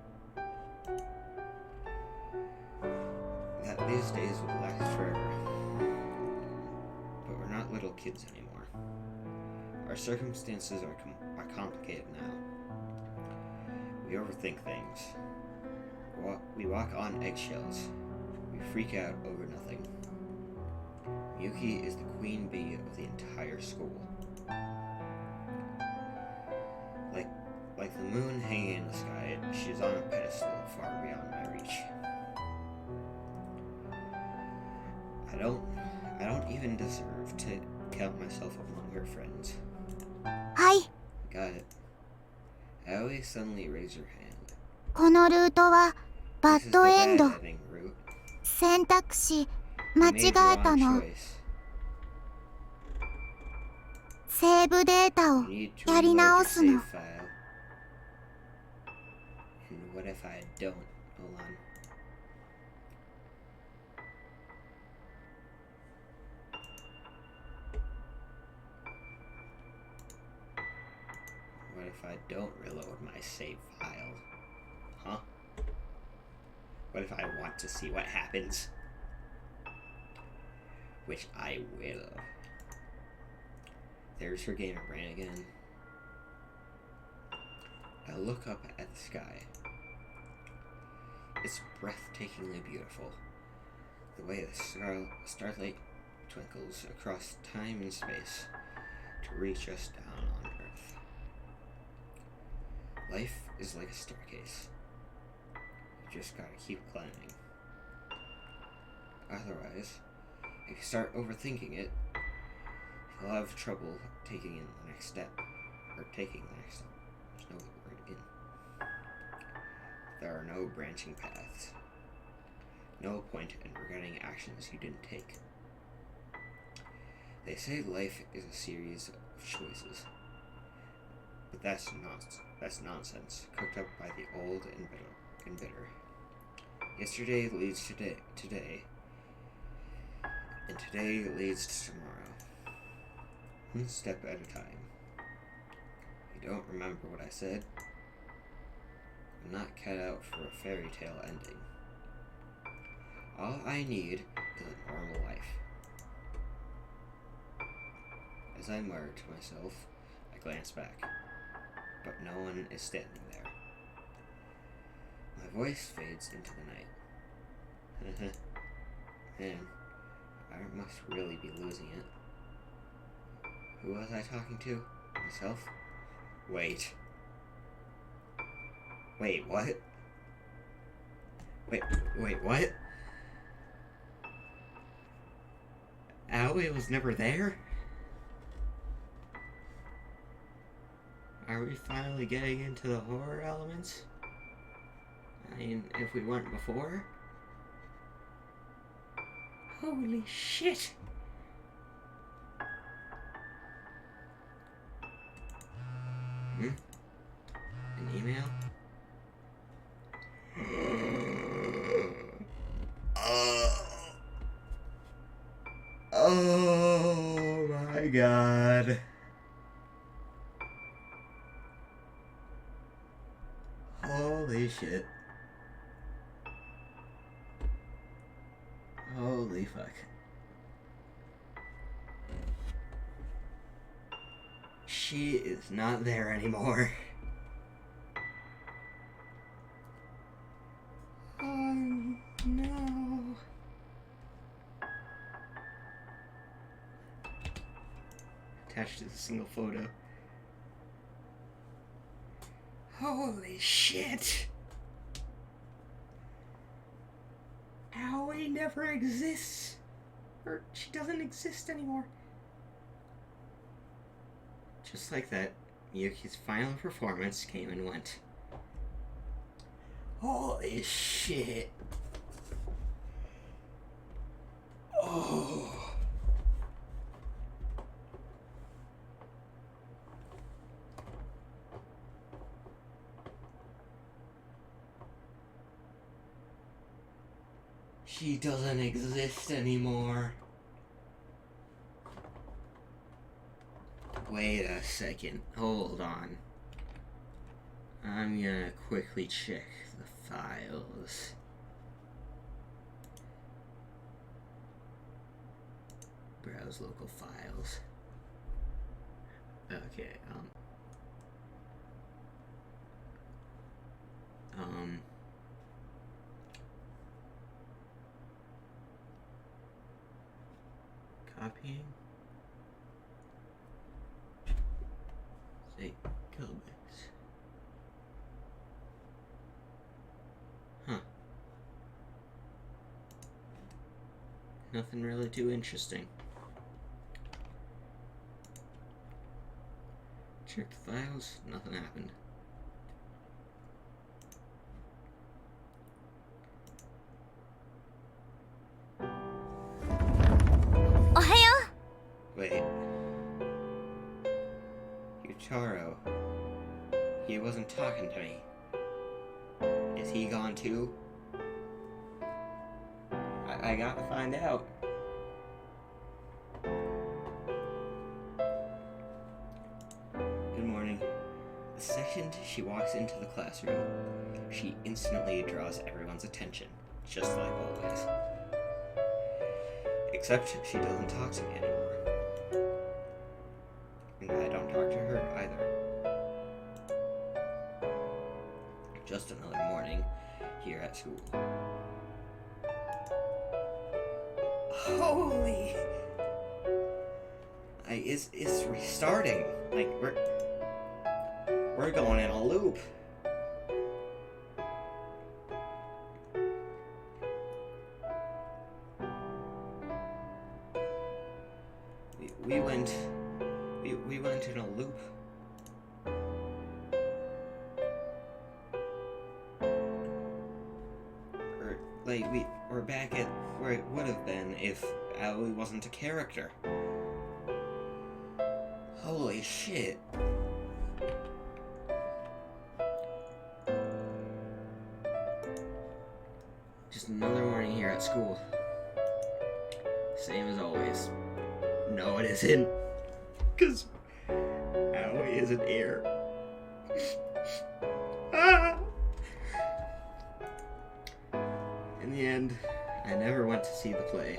That these days would last forever. But we're not little kids anymore. Our circumstances are complicated now. We overthink things. We walk on eggshells. We freak out over nothing. Miyuki is the queen bee of the entire school. Like the moon hanging in the sky, she's on a pedestal far beyond my reach. I don't even deserve to count myself among her friends. はい Got it. Aoi suddenly raised her hand. このルートはバ This ッ is ド the エン bad ド。 ending route. 選択肢 You 間 made 違 the えた wrong の。 choice. セーブデータを You need to やり reload 直 your すの。 save file. And what if I don't? Hold on. What if I don't reload my save file? Huh? What if I want to see what happens? Which I will. There's her gamer brain again. I look up at the sky. It's breathtakingly beautiful. The way the starlight twinkles across time and space to reach us down on Earth. Life is like a staircase. You just gotta keep climbing. Otherwise, if you start overthinking it, you'll have trouble taking the next step. There's no word in. There are no branching paths. No point in regretting actions you didn't take. They say life is a series of choices. But that's nonsense, cooked up by the old and bitter. Yesterday leads to today, and today leads to tomorrow. One step at a time. You don't remember what I said? I'm not cut out for a fairy tale ending. All I need is a normal life. As I mutter to myself, I glance back, but no one is standing there. My voice fades into the night. Man, I must really be losing it. Who was I talking to? Myself? Wait, what? Wait, what? Aoi was never there? Are we finally getting into the horror elements? I mean, if we weren't before? Holy shit! Hmm? An email? Oh my god. Holy shit. Holy fuck. She is not there anymore. Oh no. Attached to a single photo. Holy shit! Aoi never exists! Or she doesn't exist anymore. Just like that, Miyuki's final performance came and went. Holy shit! Oh. She doesn't exist anymore. Wait a second. Hold on. I'm gonna quickly check the files. Browse local files. Okay, copying. Say kilobytes. Huh. Nothing really too interesting. Check the files, nothing happened. Wait. Yutaro. He wasn't talking to me. Is he gone too? I gotta find out. Good morning. The second she walks into the classroom, she instantly draws everyone's attention, just like always. Except she doesn't talk to me anymore. And I don't talk to her either. Just another morning here at school. Holy! It's restarting. Like, we're going in a loop. We went in a loop. We're back at where it would have been if Aoi wasn't a character. Holy shit. Just another morning here at school. Same as always. No, it isn't. Because Aoi isn't here. In the end, I never went to see the play.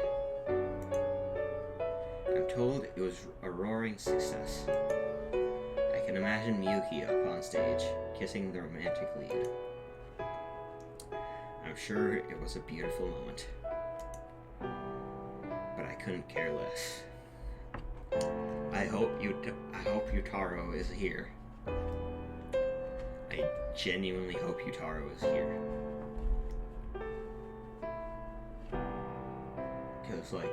I'm told it was a roaring success. I can imagine Miyuki up on stage, kissing the romantic lead. I'm sure it was a beautiful moment. But I couldn't care less. I hope Yutaro is here. I genuinely hope Yutaro is here. Because, like,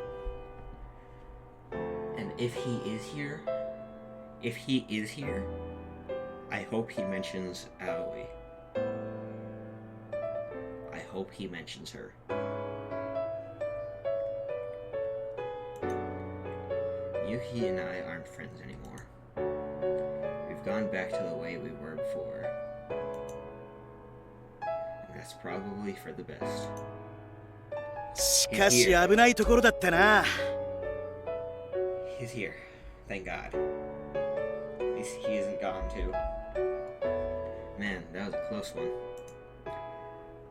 and if he is here, I hope he mentions Aoi. I hope he mentions her. Yuki and I aren't friends anymore. We've gone back to the way we were before. That's probably for the best. しかし危ないところだったな。 He's here. Thank God. At least he isn't gone too. Man, that was a close one.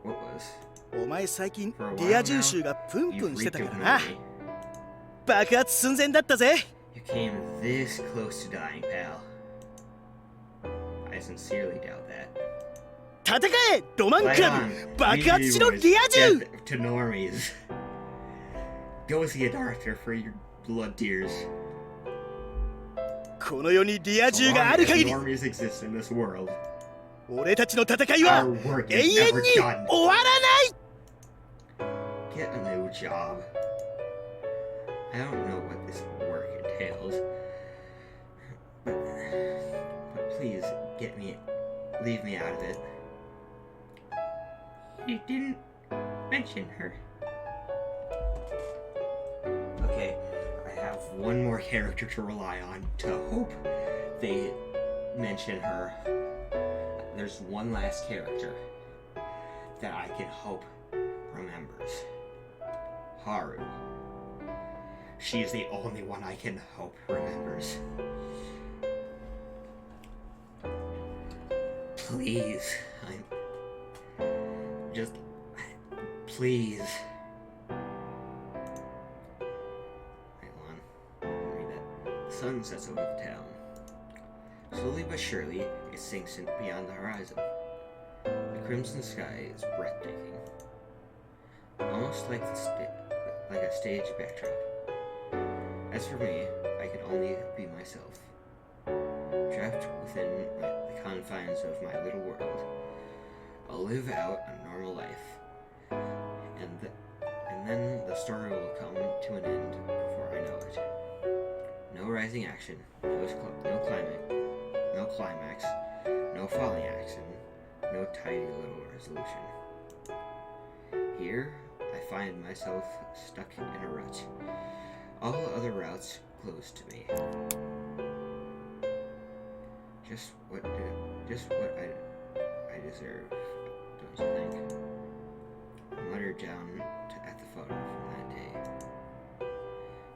What was? お前最近 For a リア while 充臭 now, がプンプ you've ンしてた reeked か of らな。 movie. 爆発寸前だったぜ。 You came this close to dying, pal. I sincerely doubt that. 戦えロマン Fight クラブ on. 爆発しろ Review is リア充 death to normies. Go see a doctor for your blood tears. この世にリア So 充 long がある as 限り normies exist in this world, 俺たちの戦いは our work 永 is 遠 never に done. 終わらない。 Get a new job. I don't know what this work entails, but please leave me out of it. You didn't mention her. Okay, I have one more character to rely on to hope they mention her. There's one last character that I can hope remembers. Haru. She's the only one I can hope remembers. Please, please. Hang on, read that. The sun sets over the town. Slowly but surely, it sinks in beyond the horizon. The crimson sky is breathtaking, almost like a stage backdrop. As for me, I can only be myself, trapped within the confines of my little world. I'll live out a normal life, and then the story will come to an end before I know it. No rising action, no climax, no falling action, no tidy little resolution. Here, I find myself stuck in a rut. All other routes closed to me. Just what I deserve, don't you think? I muttered down at the photo from that day.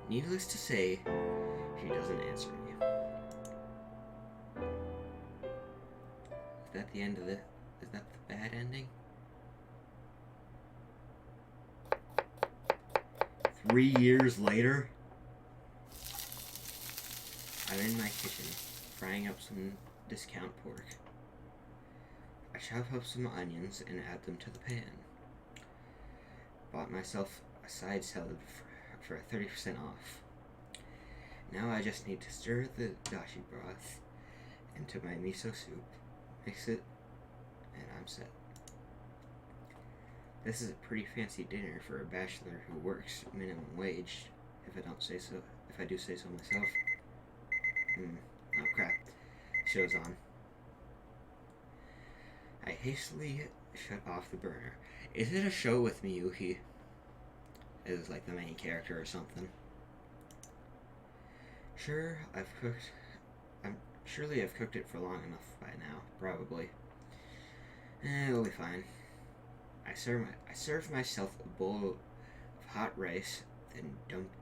Needless to say, she doesn't answer me. Is that the end of it? Is that the bad ending? 3 years later? I'm in my kitchen, frying up some discount pork. I chop up some onions and add them to the pan. Bought myself a side salad for 30% off. Now I just need to stir the dashi broth into my miso soup, mix it, and I'm set. This is a pretty fancy dinner for a bachelor who works minimum wage, if I do say so myself. Oh crap. Show's on. I hastily shut off the burner. Is it a show with Miyuki as like the main character or something? Surely I've cooked it for long enough by now, probably. It'll be fine. I served myself a bowl of hot rice, then dumped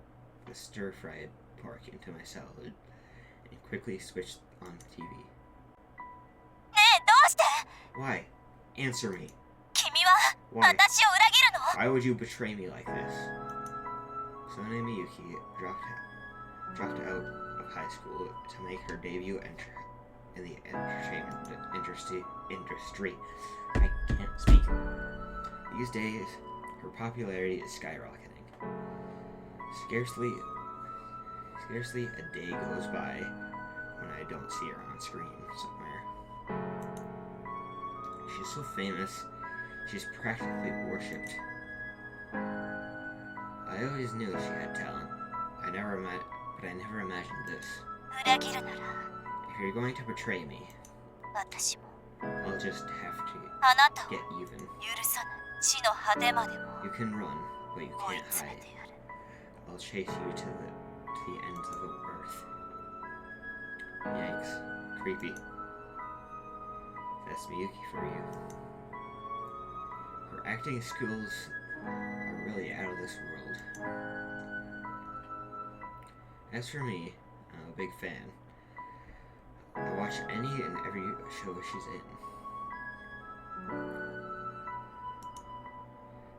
the stir-fried pork into my salad, and quickly switched on the TV. Why? Answer me. Why? Why would you betray me like this? Sone Miyuki dropped out of high school to make her debut in the entertainment industry. I can't speak. These days, her popularity is skyrocketing. Scarcely a day goes by when I don't see her on screen somewhere. She's so famous, she's practically worshipped. I always knew she had talent. I never imagined this. If you're going to betray me, I'll just have to get even. You can run, but you can't hide. I'll chase you to the ends of the earth. Yikes. Creepy. That's Miyuki for you. Her acting skills are really out of this world. As for me, I'm a big fan. I watch any and every show she's in.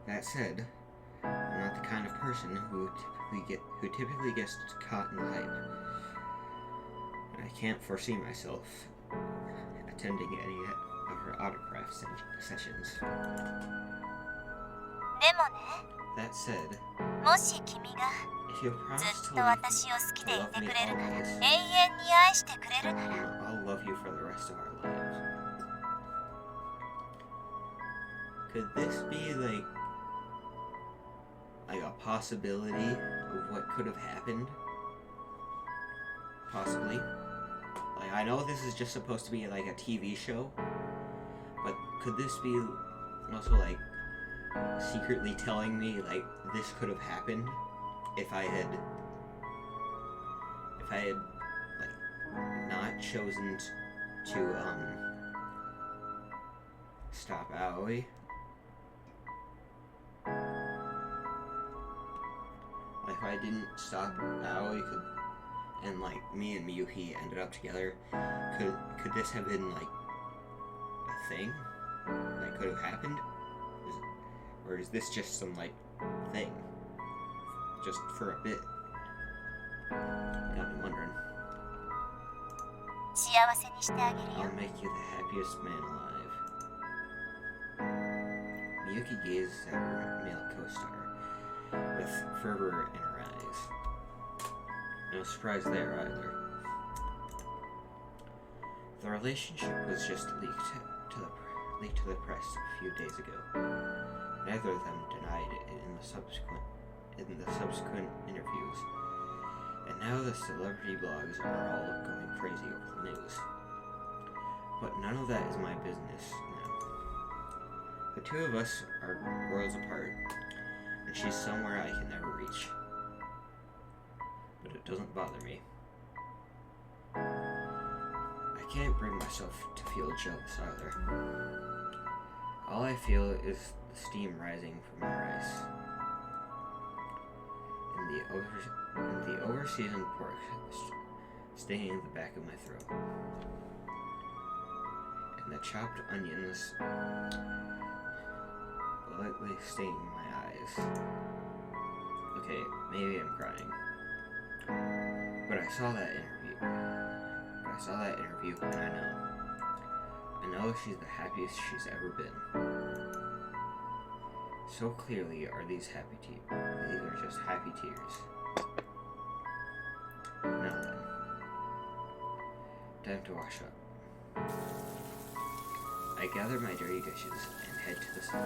That said, I'm not the kind of person who typically gets caught in the hype. And I can't foresee myself attending any of her autograph sessions. でもね、 That said, もし君が if you ず promise っ to と leave 私を me, 好きでい to て love く me れるなら、 always, 永遠に愛してくれるなら、 I'll love you for the rest of our lives. Could this be like a possibility of what could have happened? Possibly. Like, I know this is just supposed to be like a TV show, but could this be also like secretly telling me like this could have happened if I had like not chosen to stop Aoi? Like, if I didn't stop Aoi, and like me and Miyuki ended up together, could this have been like a thing that could have happened? Or is this just some like thing? Just for a bit? Got me wondering. 幸せにしてあげるよ。 I'll make you the happiest man alive. Miyuki gazes at her male co-star with fervor in her eyes. No surprise there either. The relationship was just leaked to the press a few days ago. Neither of them denied it in the subsequent interviews. And now the celebrity blogs are all going crazy over the news. But none of that is my business now. The two of us are worlds apart, and she's somewhere I can never reach. But it doesn't bother me. I can't bring myself to feel jealous either. All I feel is the steam rising from our ice. And the over-seasoned pork staining the back of my throat. And the chopped onions lightly staining my eyes. Okay, maybe I'm crying. But I saw that interview and I know she's the happiest she's ever been. So clearly are these happy tears. These are just happy tears. Now then, time to wash up. I gather my dirty dishes and head to the sink.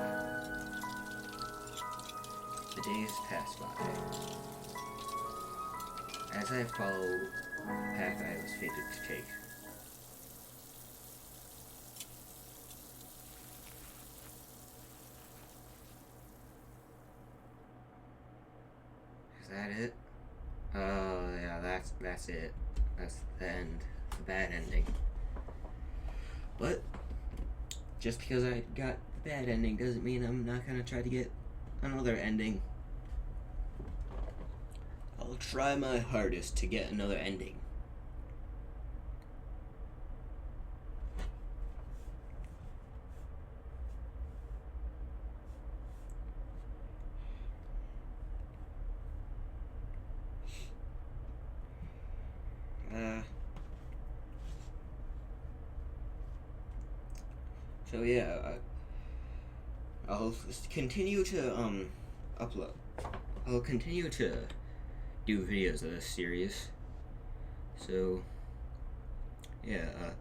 The days pass by. As I follow the path I was fated to take. Is that it? Oh yeah, that's it. That's the end. The bad ending. But just because I got the bad ending doesn't mean I'm not gonna try to get another ending. I'll try my hardest to get another ending. So yeah, I'll continue to upload. I'll continue to do videos of this series. So yeah,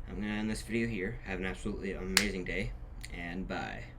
I'm gonna end this video here. Have an absolutely amazing day, and bye.